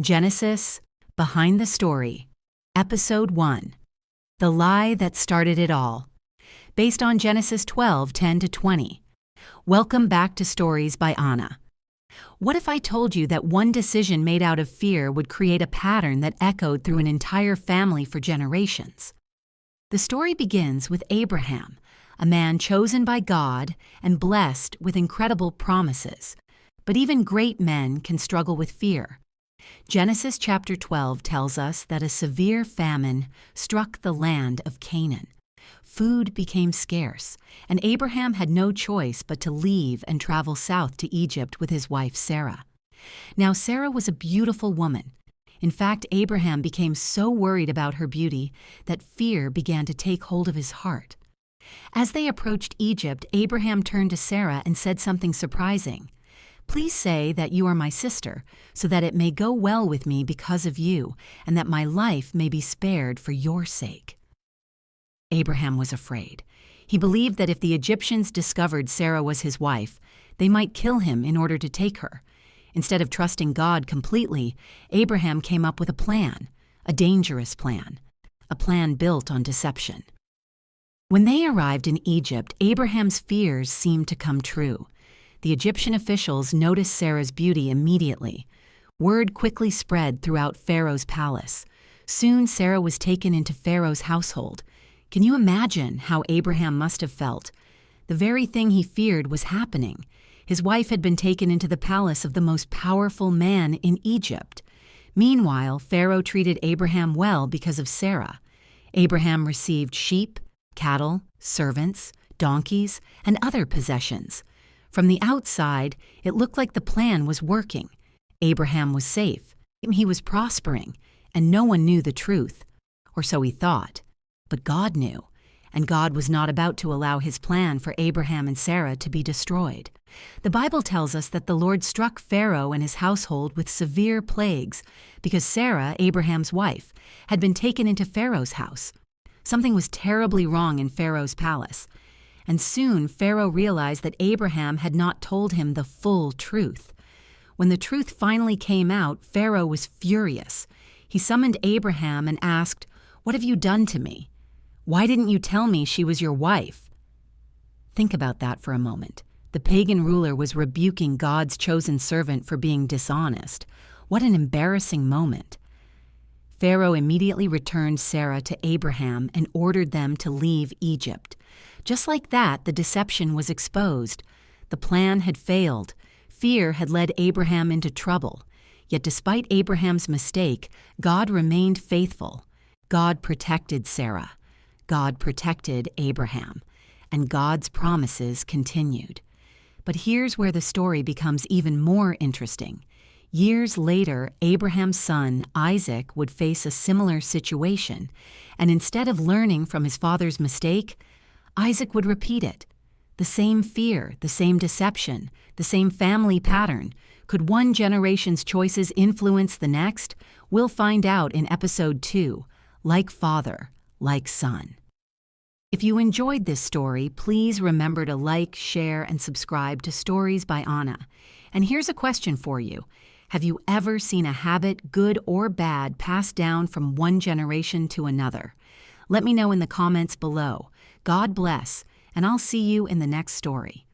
Genesis, Behind the Story, Episode 1, The Lie That Started It All, based on Genesis 12:10-20. Welcome back to Stories by Anna. What if I told you that one decision made out of fear would create a pattern that echoed through an entire family for generations? The story begins with Abraham, a man chosen by God and blessed with incredible promises. But even great men can struggle with fear. Genesis chapter 12 tells us that a severe famine struck the land of Canaan. Food became scarce, and Abraham had no choice but to leave and travel south to Egypt with his wife Sarah. Now, Sarah was a beautiful woman. In fact, Abraham became so worried about her beauty that fear began to take hold of his heart. As they approached Egypt, Abraham turned to Sarah and said something surprising. "Please say that you are my sister, so that it may go well with me because of you, and that my life may be spared for your sake." Abraham was afraid. He believed that if the Egyptians discovered Sarah was his wife, they might kill him in order to take her. Instead of trusting God completely, Abraham came up with a plan, a dangerous plan, a plan built on deception. When they arrived in Egypt, Abraham's fears seemed to come true. The Egyptian officials noticed Sarah's beauty immediately. Word quickly spread throughout Pharaoh's palace. Soon Sarah was taken into Pharaoh's household. Can you imagine how Abraham must have felt? The very thing he feared was happening. His wife had been taken into the palace of the most powerful man in Egypt. Meanwhile, Pharaoh treated Abraham well because of Sarah. Abraham received sheep, cattle, servants, donkeys, and other possessions. From the outside, it looked like the plan was working. Abraham was safe, he was prospering, and no one knew the truth. Or so he thought. But God knew, and God was not about to allow his plan for Abraham and Sarah to be destroyed. The Bible tells us that the Lord struck Pharaoh and his household with severe plagues because Sarah, Abraham's wife, had been taken into Pharaoh's house. Something was terribly wrong in Pharaoh's palace. And soon Pharaoh realized that Abraham had not told him the full truth. When the truth finally came out, Pharaoh was furious. He summoned Abraham and asked, "What have you done to me? Why didn't you tell me she was your wife?" Think about that for a moment. The pagan ruler was rebuking God's chosen servant for being dishonest. What an embarrassing moment. Pharaoh immediately returned Sarah to Abraham and ordered them to leave Egypt. Just like that, the deception was exposed. The plan had failed. Fear had led Abraham into trouble. Yet despite Abraham's mistake, God remained faithful. God protected Sarah. God protected Abraham. And God's promises continued. But here's where the story becomes even more interesting. Years later, Abraham's son, Isaac, would face a similar situation, and instead of learning from his father's mistake, Isaac would repeat it. The same fear, the same deception, the same family pattern. Could one generation's choices influence the next? We'll find out in Episode 2, Like Father, Like Son. If you enjoyed this story, please remember to like, share, and subscribe to Stories by Anna. And here's a question for you. Have you ever seen a habit, good or bad, passed down from one generation to another? Let me know in the comments below. God bless, and I'll see you in the next story.